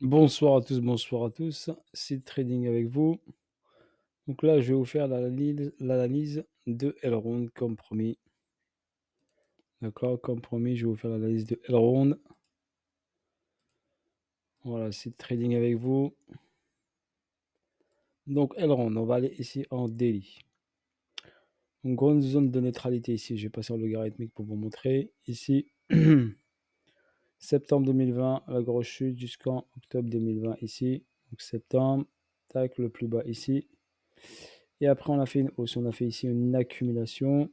Bonsoir à tous, c'est Trading avec vous. Donc là, je vais vous faire l'analyse de Elrond comme promis. D'accord, comme promis, je vais vous faire l'analyse de Elrond. Voilà, c'est Trading avec vous. Donc Elrond, on va aller ici en daily. Une grande zone de neutralité ici, je vais passer en logarithmique pour vous montrer. Ici, septembre 2020, la grosse chute jusqu'en octobre 2020 ici. Donc septembre, tac, le plus bas ici. Et après, on a fait une hausse, on a fait ici une accumulation.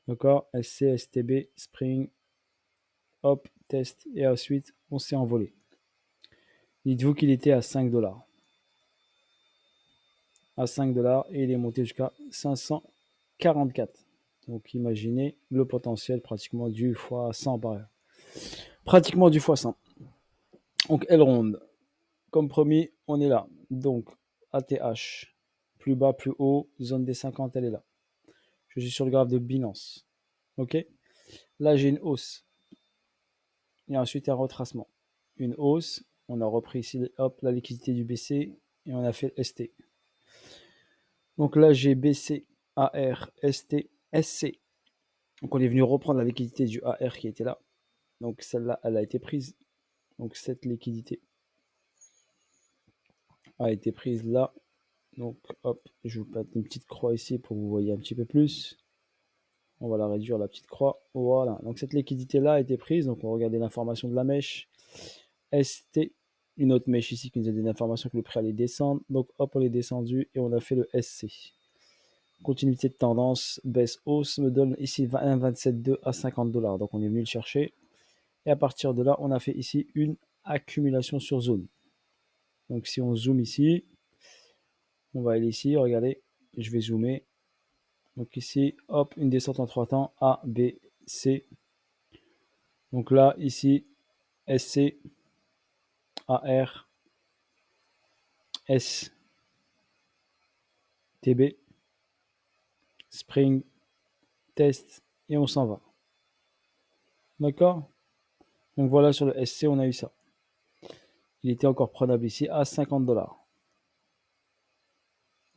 D'accord, SC, STB, Spring, hop, test, et ensuite on s'est envolé. Dites-vous qu'il était à 5 $. À 5 $, et il est monté jusqu'à 544. Donc imaginez le potentiel pratiquement du fois 100 par heure. Pratiquement du fois 100. Donc Elrond, comme promis, on est là. Donc ATH, plus bas, plus haut, zone des 50, elle est là. Je suis sur le graphe de Binance. Ok. Là, j'ai une hausse. Et ensuite un retracement. Une hausse, on a repris ici hop, la liquidité du BC et on a fait ST. Donc là, j'ai BC, AR, ST, SC. Donc on est venu reprendre la liquidité du AR qui était là. Donc celle-là, elle a été prise. Donc cette liquidité a été prise là. Donc hop, je vous mets une petite croix ici pour que vous voyez un petit peu plus. On va la réduire, la petite croix. Voilà. Donc cette liquidité-là a été prise. Donc on regardait l'information de la mèche. ST, une autre mèche ici qui nous a donné l'information que le prix allait descendre. Donc hop, on est descendu et on a fait le SC. Continuité de tendance, baisse hausse me donne ici 1,27,2 à 50 $. Donc on est venu le chercher. Et à partir de là, on a fait ici une accumulation sur zone. Donc si on zoome ici, on va aller ici, regardez, je vais zoomer. Donc ici, hop, une descente en trois temps, A, B, C. Donc là, ici, SC, AR, S, TB, Spring, Test, et on s'en va. D'accord? Donc voilà, sur le SC, on a eu ça. Il était encore prenable ici à 50 $.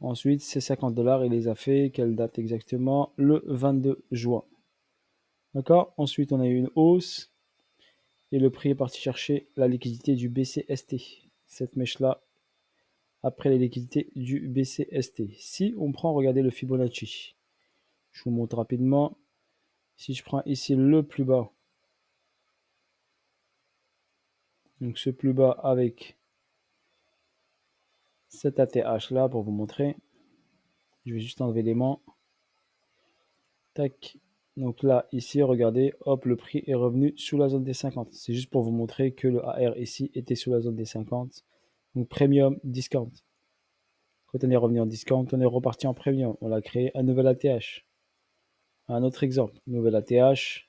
Ensuite, ces 50 $, il les a fait, quelle date exactement? Le 22 juin. D'accord? Ensuite, on a eu une hausse et le prix est parti chercher la liquidité du BCST. Cette mèche-là, après la liquidité du BCST. Si on prend, regardez le Fibonacci. Je vous montre rapidement. Si je prends ici le plus bas, donc ce plus bas avec cet ATH là pour vous montrer. Je vais juste enlever l'aimant. Tac. Donc là, ici, regardez, hop, le prix est revenu sous la zone des 50. C'est juste pour vous montrer que le AR ici était sous la zone des 50. Donc premium, discount. Quand on est revenu en discount, on est reparti en premium. On a créé un nouvel ATH. Un autre exemple, nouvel ATH.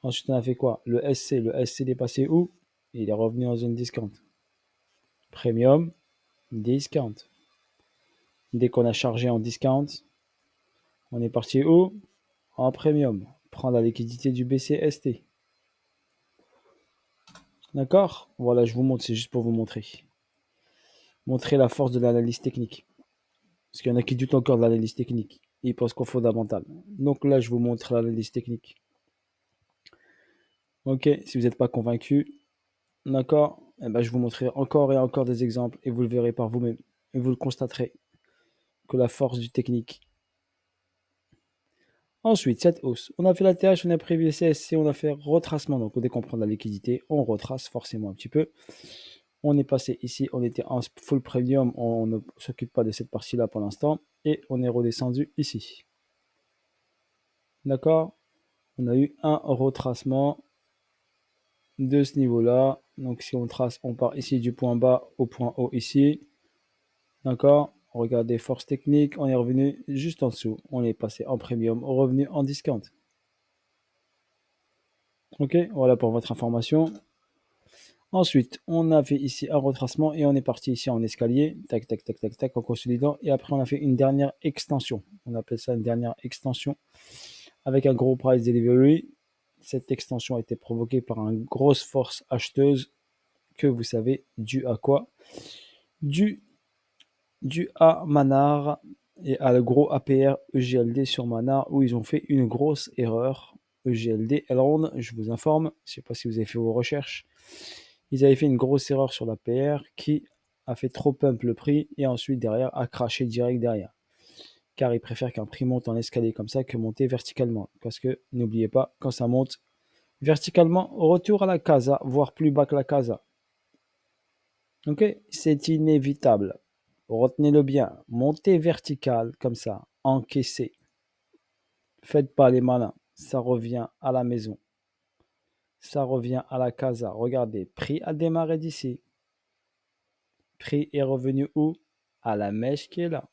Ensuite, on a fait quoi? Le SC. Le SC est passé où? Il est revenu en zone discount. Premium, discount. Dès qu'on a chargé en discount, on est parti où? En premium. Prendre la liquidité du BCST. D'accord? Voilà, je vous montre, c'est juste pour vous montrer. Montrer la force de l'analyse technique. Parce qu'il y en a qui doutent encore de l'analyse technique. Ils pensent qu'au fondamental. Donc là, je vous montre l'analyse technique. Ok, si vous n'êtes pas convaincu, d'accord, eh ben, je vous montrerai encore et encore des exemples et vous le verrez par vous-même. Et vous le constaterez que la force du technique. Ensuite, cette hausse. On a fait la TH, on a prévu les CSC, on a fait retracement. Donc, dès qu'on prend de la liquidité, on retrace forcément un petit peu. On est passé ici, on était en full premium, on ne s'occupe pas de cette partie-là pour l'instant. Et on est redescendu ici. D'accord? On a eu un retracement de ce niveau-là. Donc si on trace, on part ici du point bas au point haut ici. D'accord? Regardez, force technique, on est revenu juste en dessous. On est passé en premium, revenu en discount. Ok? Voilà pour votre information. Ensuite, on a fait ici un retracement et on est parti ici en escalier. Tac, tac, tac, tac, tac, en consolidant. Et après, on a fait une dernière extension. On appelle ça une dernière extension avec un gros price delivery. Cette extension a été provoquée par une grosse force acheteuse que vous savez dû à quoi? Dû à Manard et à le gros APR EGLD sur Manard où ils ont fait une grosse erreur. EGLD, Elrond, je vous informe, je ne sais pas si vous avez fait vos recherches, ils avaient fait une grosse erreur sur l'APR qui a fait trop pump le prix et ensuite derrière a craché direct derrière. Car ils préfèrent qu'un prix monte en escalier comme ça que monter verticalement. Parce que n'oubliez pas, quand ça monte verticalement, retour à la casa, voire plus bas que la casa. Ok, c'est inévitable. Retenez-le bien. Montez vertical comme ça, encaissez. Faites pas les malins. Ça revient à la maison. Ça revient à la casa. Regardez, prix a démarré d'ici. Prix est revenu où? À la mèche qui est là.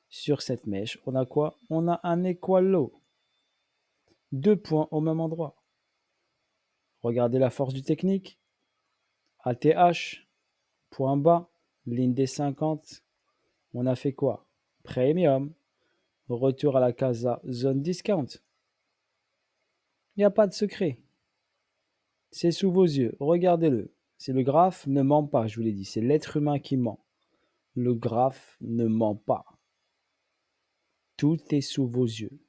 Sur cette mèche, on a quoi? On a un equal low. 2 points au même endroit. Regardez la force du technique. ATH, point bas, ligne des 50. On a fait quoi? Premium. Retour à la casa, zone discount. Il n'y a pas de secret. C'est sous vos yeux. Regardez-le. C'est le graphe ne ment pas, je vous l'ai dit. C'est l'être humain qui ment. Le graphe ne ment pas. Tout est sous vos yeux.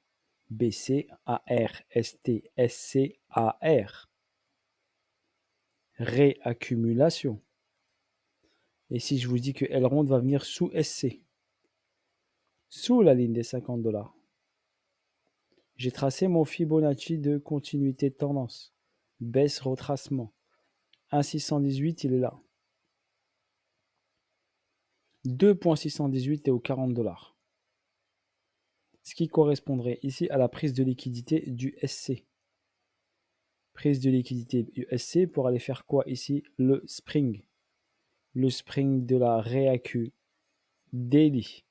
BC, AR, ST, SC, AR. Réaccumulation. Et si je vous dis que Elrond va venir sous SC, sous la ligne des 50 $, j'ai tracé mon Fibonacci de continuité de tendance. Baisse retracement. 1,618, il est là. 2,618 est aux 40 $. Ce qui correspondrait ici à la prise de liquidité du SC. Prise de liquidité du SC pour aller faire quoi ici? Le spring. Le spring de la réacu daily.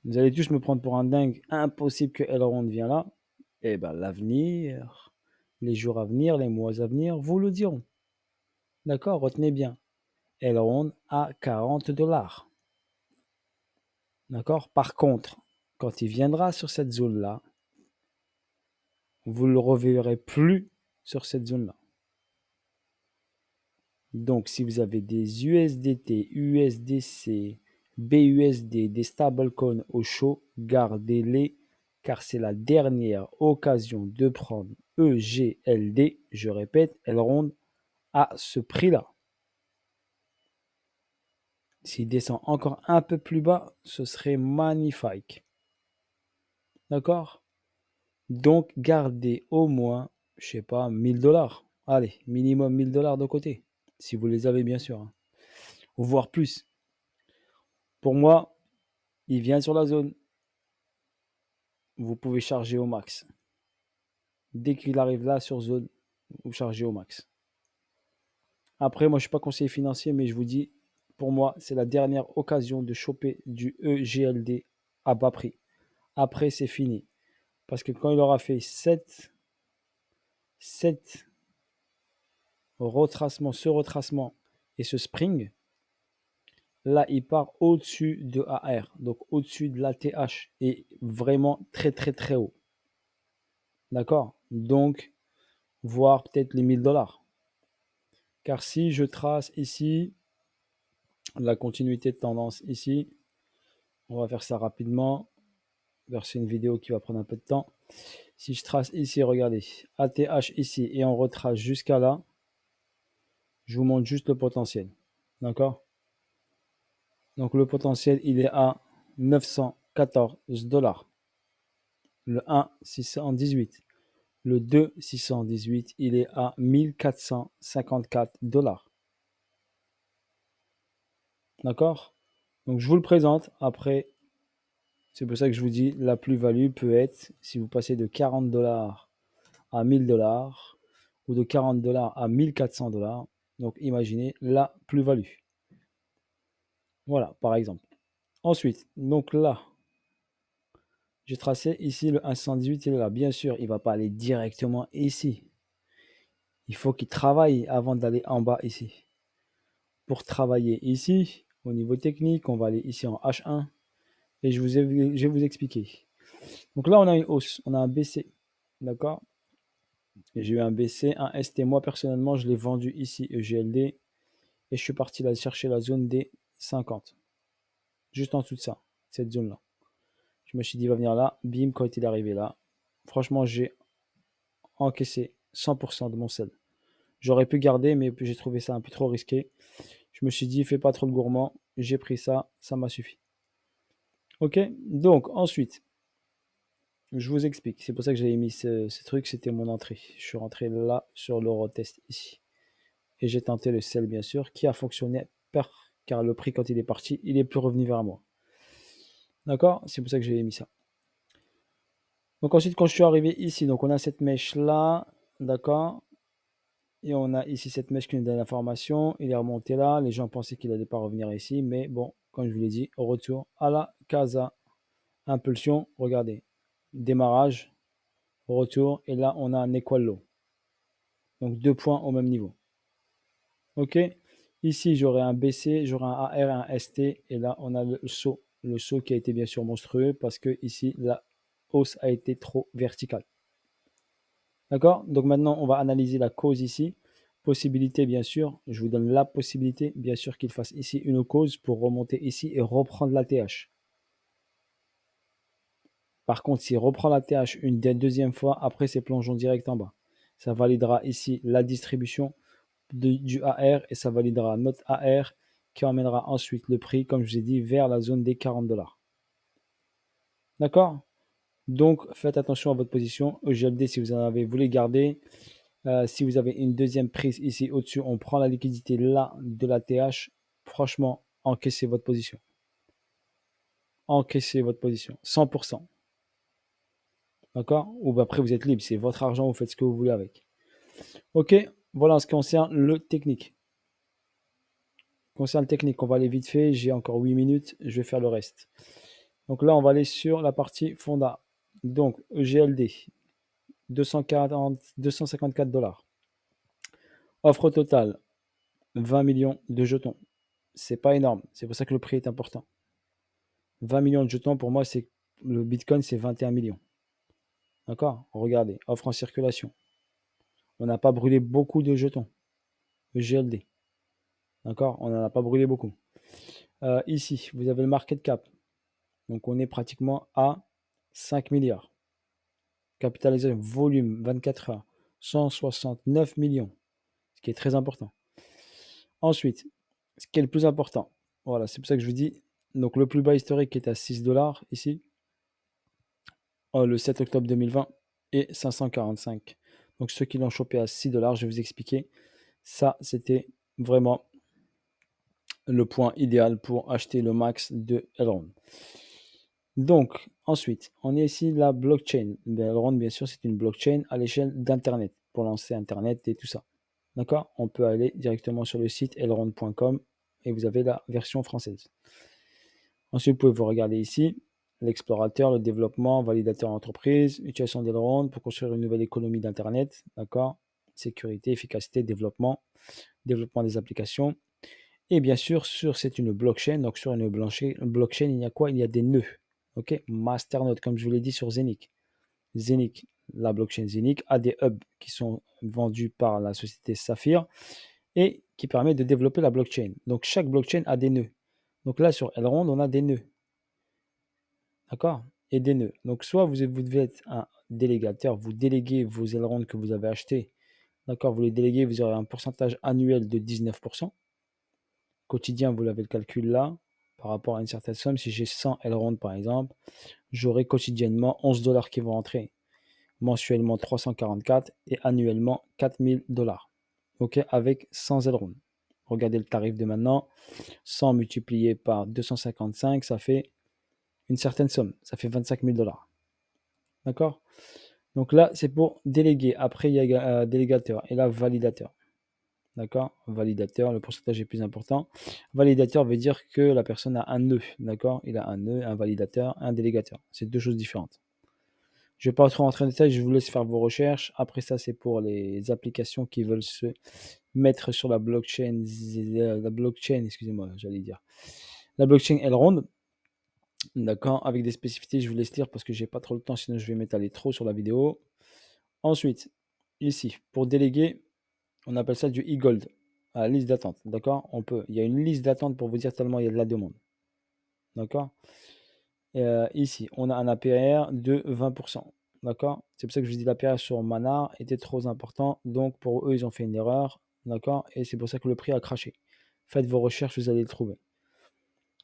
Vous allez tous me prendre pour un dingue. Impossible que Elrond vienne là. Eh bien, l'avenir, les jours à venir, les mois à venir, vous le diront. D'accord? Retenez bien. Elrond à 40 $. D'accord? Par contre, quand il viendra sur cette zone-là, vous ne le reverrez plus sur cette zone-là. Donc, si vous avez des USDT, USDC, BUSD, des stablecoins au chaud, gardez-les car c'est la dernière occasion de prendre EGLD, je répète, Elrond, à ce prix-là. S'il descend encore un peu plus bas, ce serait magnifique. D'accord? Donc, gardez au moins, je sais pas, 1000 $. Allez, minimum 1000 $ de côté. Si vous les avez, bien sûr. Hein. Voire plus. Pour moi, il vient sur la zone. Vous pouvez charger au max. Dès qu'il arrive là sur zone, vous chargez au max. Après, moi, je ne suis pas conseiller financier, mais je vous dis, pour moi, c'est la dernière occasion de choper du EGLD à bas prix. Après, c'est fini. Parce que quand il aura fait 7 retracements, ce retracement et ce spring, là, il part au-dessus de AR, donc au-dessus de l'ATH, et vraiment très, très, très haut. D'accord? Donc, voire peut-être les 1000 $. Car si je trace ici la continuité de tendance ici, on va faire ça rapidement. C'est une vidéo qui va prendre un peu de temps. Si je trace ici, regardez, ATH ici, et on retrace jusqu'à là, je vous montre juste le potentiel. D'accord? Donc le potentiel, il est à 914 $. Le 1, 618. Le 2, 618, il est à 1454 $. D'accord? Donc je vous le présente. Après, c'est pour ça que je vous dis, la plus-value peut être, si vous passez de 40 $ à 1000 $ ou de 40 $ à 1400 $. Donc imaginez la plus-value. Voilà, par exemple. Ensuite, donc là, j'ai tracé ici le 118, il est là. Bien sûr, il ne va pas aller directement ici. Il faut qu'il travaille avant d'aller en bas ici. Pour travailler ici, au niveau technique, on va aller ici en H1 et je vais vous expliquer. Donc là, on a une hausse, on a un BC. D'accord? J'ai eu un BC, un ST. Moi, personnellement, je l'ai vendu ici, EGLD, et je suis parti là chercher la zone des 50, juste en dessous de ça, cette zone-là. Je me suis dit, il va venir là, bim, quand il est arrivé là, franchement, j'ai encaissé 100% de mon sel. J'aurais pu garder, mais j'ai trouvé ça un peu trop risqué. Je me suis dit, fais pas trop le gourmand, j'ai pris ça, ça m'a suffi. Ok, donc ensuite, je vous explique. C'est pour ça que j'avais mis ce truc, c'était mon entrée. Je suis rentré là sur l'Eurotest ici. Et j'ai tenté le sel, bien sûr, qui a fonctionné car le prix, quand il est parti, il est plus revenu vers moi. D'accord? C'est pour ça que j'avais mis ça. Donc ensuite, quand je suis arrivé ici, donc on a cette mèche-là, d'accord? Et on a ici cette mèche qui nous donne l'information. Il est remonté là. Les gens pensaient qu'il n'allait pas revenir ici. Mais bon, comme je vous l'ai dit, au retour à la casa. Impulsion, regardez. Démarrage, retour. Et là, on a un equal low. Donc 2 points au même niveau. OK. Ici, j'aurai un BC, j'aurai un AR et un ST. Et là, on a le saut. Le saut qui a été bien sûr monstrueux parce que ici, la hausse a été trop verticale. D'accord? Donc maintenant, on va analyser la cause ici. Possibilité, bien sûr. Je vous donne la possibilité, bien sûr, qu'il fasse ici une cause pour remonter ici et reprendre la TH. Par contre, s'il reprend la TH une deuxième fois, après, c'est plongeon direct en bas. Ça validera ici la distribution du AR et ça validera notre AR qui emmènera ensuite le prix, comme je vous ai dit, vers la zone des 40 $. D'accord? Donc, faites attention à votre position. EGLD, si vous en avez, vous les gardez. Si vous avez une deuxième prise ici au-dessus, on prend la liquidité là de la TH. Franchement, encaissez votre position. Encaissez votre position. 100%. D'accord? Ou après, vous êtes libre. C'est votre argent. Vous faites ce que vous voulez avec. OK. Voilà en ce qui concerne le technique. Concernant le technique, on va aller vite fait. J'ai encore 8 minutes. Je vais faire le reste. Donc là, on va aller sur la partie fonda. Donc, EGLD, 254 $. Offre totale, 20 millions de jetons. C'est pas énorme. C'est pour ça que le prix est important. 20 millions de jetons, pour moi, c'est le Bitcoin, c'est 21 millions. D'accord? Regardez, offre en circulation. On n'a pas brûlé beaucoup de jetons. GLD. D'accord? On n'en a pas brûlé beaucoup. Ici, vous avez le market cap. Donc, on est pratiquement à 5 milliards. Capitalisation, volume, 24 heures, 169 millions. Ce qui est très important. Ensuite, ce qui est le plus important, voilà, c'est pour ça que je vous dis, donc le plus bas historique est à 6 $ ici, le 7 octobre 2020, et 545. Donc ceux qui l'ont chopé à 6 $, je vais vous expliquer. Ça, c'était vraiment le point idéal pour acheter le max de Elrond. Donc, ensuite, on est ici la blockchain. Elrond, bien sûr, c'est une blockchain à l'échelle d'Internet, pour lancer Internet et tout ça. D'accord? On peut aller directement sur le site elrond.com et vous avez la version française. Ensuite, vous pouvez vous regarder ici l'explorateur, le développement, validateur entreprise, utilisation d'Elrond pour construire une nouvelle économie d'Internet. D'accord? Sécurité, efficacité, développement des applications. Et bien sûr, c'est une blockchain. Donc, sur une blockchain, il y a quoi? Il y a des nœuds. OK? Masternode, comme je vous l'ai dit sur Zenic. Zenic, la blockchain Zenic, a des hubs qui sont vendus par la société Saphir et qui permet de développer la blockchain. Donc, chaque blockchain a des nœuds. Donc là, sur Elrond, on a des nœuds. D'accord? Et des nœuds. Donc, soit vous devez être un délégateur, vous déléguez vos Elrond que vous avez achetés. D'accord? Vous les déléguez, vous aurez un pourcentage annuel de 19%. Quotidien, vous l'avez le calcul là, par rapport à une certaine somme. Si j'ai 100 Elrond par exemple, j'aurai quotidiennement 11 $ qui vont rentrer. Mensuellement 344 et annuellement 4000 $. OK, avec 100 Elrond. Regardez le tarif de maintenant. 100 multiplié par 255, ça fait une certaine somme. Ça fait 25 000 $. D'accord? Donc là, c'est pour déléguer. Après, il y a délégateur et là, validateur. D'accord? Validateur, le pourcentage est plus important. Validateur veut dire que la personne a un nœud. D'accord? Il a un nœud, un validateur, un délégateur. C'est deux choses différentes. Je ne vais pas trop rentrer en détail, je vous laisse faire vos recherches. Après ça, c'est pour les applications qui veulent se mettre sur la blockchain, excusez-moi, j'allais dire. La blockchain Elrond, d'accord, avec des spécificités, je vous laisse lire parce que j'ai pas trop le temps, sinon je vais m'étaler trop sur la vidéo. Ensuite, ici, pour déléguer, on appelle ça du e-gold, à la liste d'attente, d'accord? Il y a une liste d'attente pour vous dire tellement il y a de la demande, d'accord? Et ici, on a un APR de 20%, d'accord? C'est pour ça que je vous dis l'APR sur Manar était trop important, donc pour eux, ils ont fait une erreur, d'accord? Et c'est pour ça que le prix a craché. Faites vos recherches, vous allez le trouver,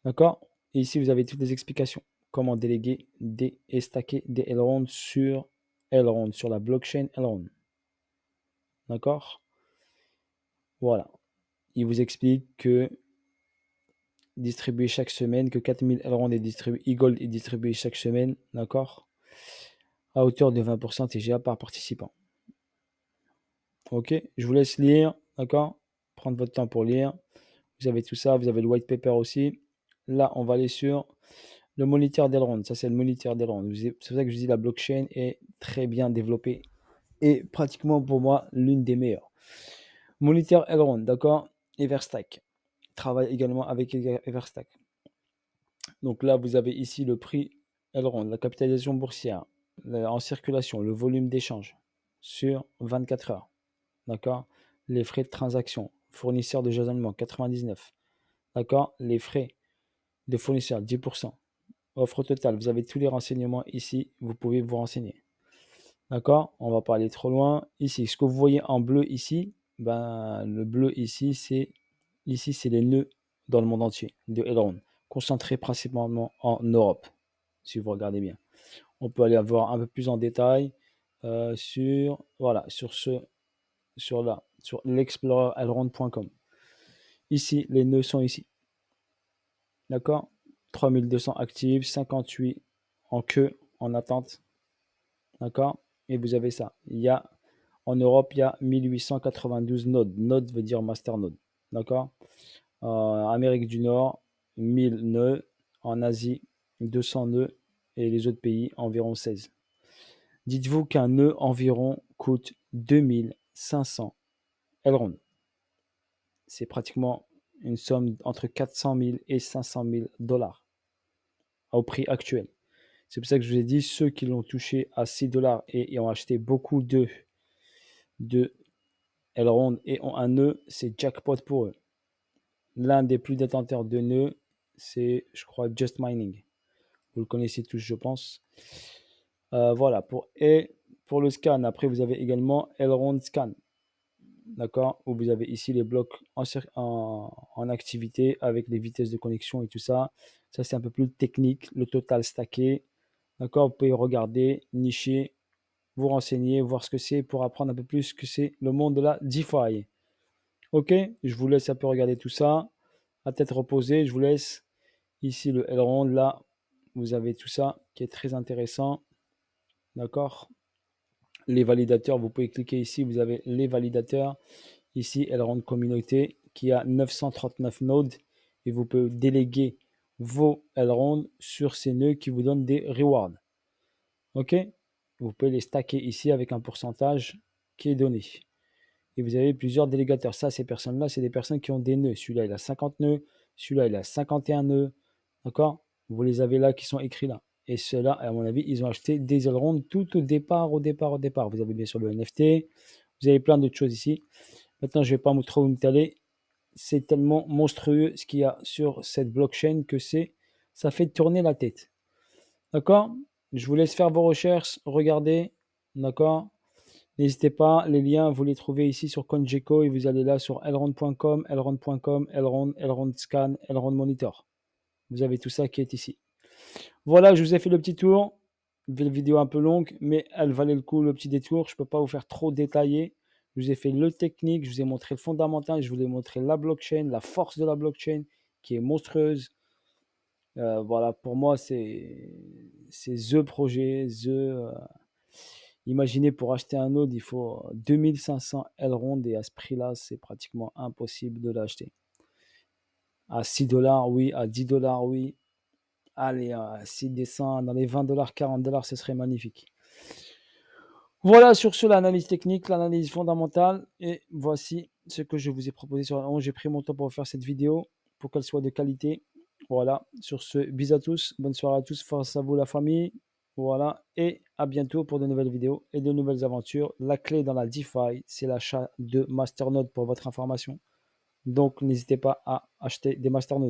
d'accord? Et ici, vous avez toutes les explications. Comment déléguer et stacker des Elrond sur la blockchain Elrond, d'accord? Voilà. Il vous explique que distribué chaque semaine, que 4000 Elrond est distribué, e-gold est distribué chaque semaine, d'accord? À hauteur de 20% TGA par participant. Ok, je vous laisse lire, d'accord? Prendre votre temps pour lire. Vous avez tout ça, vous avez le white paper aussi. Là, on va aller sur le moniteur d'Elrond. Ça, c'est le moniteur d'Elrond. C'est pour ça que je dis la blockchain est très bien développée et pratiquement pour moi l'une des meilleures. Moniteur Elrond, d'accord? Everstack. Travaille également avec Everstack. Donc là, vous avez ici le prix Elrond, la capitalisation boursière en circulation, le volume d'échange sur 24 heures. D'accord? Les frais de transaction, fournisseur de jalonnement 99. D'accord? Les frais de fournisseur 10%. Offre totale, vous avez tous les renseignements ici, vous pouvez vous renseigner. D'accord? On va pas aller trop loin. Ici, ce que vous voyez en bleu ici, ben, le bleu ici, c'est les nœuds dans le monde entier de Elrond, concentrés principalement en Europe, si vous regardez bien. On peut aller voir un peu plus en détail sur l'explorerelrond.com. Ici, les nœuds sont ici. D'accord? 3200 actifs, 58 en queue, en attente. D'accord? Et vous avez ça. En Europe, il y a 1892 nodes. Node veut dire masternode. D'accord? Amérique du Nord, 1000 nœuds. En Asie, 200 nœuds. Et les autres pays, environ 16. Dites-vous qu'un nœud environ coûte 2500 Elrond. C'est pratiquement une somme entre 400 000 et 500 000 dollars au prix actuel. C'est pour ça que je vous ai dit, ceux qui l'ont touché à 6 dollars et ont acheté beaucoup de Elrond et ont un nœud, c'est jackpot pour eux. L'un des plus détenteurs de nœuds, c'est, je crois, Just Mining. Vous le connaissez tous, je pense. Voilà, pour le scan, après, vous avez également Elrond Scan. D'accord? Où vous avez ici les blocs en activité avec les vitesses de connexion et tout ça. Ça, c'est un peu plus technique, le total stacké. D'accord? Vous pouvez regarder, nicher, vous renseigner, voir ce que c'est pour apprendre un peu plus ce que c'est le monde de la DeFi. Ok? Je vous laisse un peu regarder tout ça. À tête reposée, je vous laisse ici le Elrond. Là, vous avez tout ça qui est très intéressant. D'accord? Les validateurs, vous pouvez cliquer ici, vous avez les validateurs. Ici, Elrond Communauté qui a 939 nodes et vous pouvez déléguer vos Elrond sur ces nœuds qui vous donnent des rewards. Ok? Vous pouvez les stacker ici avec un pourcentage qui est donné. Et vous avez plusieurs délégateurs. Ça, ces personnes-là, c'est des personnes qui ont des nœuds. Celui-là, il a 50 nœuds. Celui-là, il a 51 nœuds. D'accord? Vous les avez là qui sont écrits là. Et ceux-là, à mon avis, ils ont acheté des Elrond tout au départ. Vous avez bien sûr le NFT. Vous avez plein d'autres choses ici. Maintenant, je ne vais pas trop m'étaler. C'est tellement monstrueux ce qu'il y a sur cette blockchain que ça fait tourner la tête. D'accord? Je vous laisse faire vos recherches, regardez. D'accord? N'hésitez pas, les liens, vous les trouvez ici sur CoinGecko et vous allez là sur elrond.com, Elrond Scan, Elrond Monitor. Vous avez tout ça qui est ici. Voilà, je vous ai fait le petit tour. Une vidéo un peu longue, mais elle valait le coup, le petit détour. Je ne peux pas vous faire trop détaillé. Je vous ai fait le technique, je vous ai montré le fondamental, je vous ai montré la blockchain, la force de la blockchain qui est monstrueuse. Voilà, pour moi, c'est the projet, imaginez pour acheter un node, il faut 2500 Elrond et à ce prix-là, c'est pratiquement impossible de l'acheter. À 6 dollars, oui, à 10 dollars, oui. Allez, s'il descend dans les 20 dollars, 40 dollars, ce serait magnifique. Voilà sur ce l'analyse technique, l'analyse fondamentale. Et voici ce que je vous ai proposé sur la. J'ai pris mon temps pour faire cette vidéo pour qu'elle soit de qualité. Voilà, sur ce, bisous à tous, bonne soirée à tous, force à vous la famille. Voilà, et à bientôt pour de nouvelles vidéos et de nouvelles aventures. La clé dans la DeFi, c'est l'achat de masternodes pour votre information. Donc n'hésitez pas à acheter des masternodes.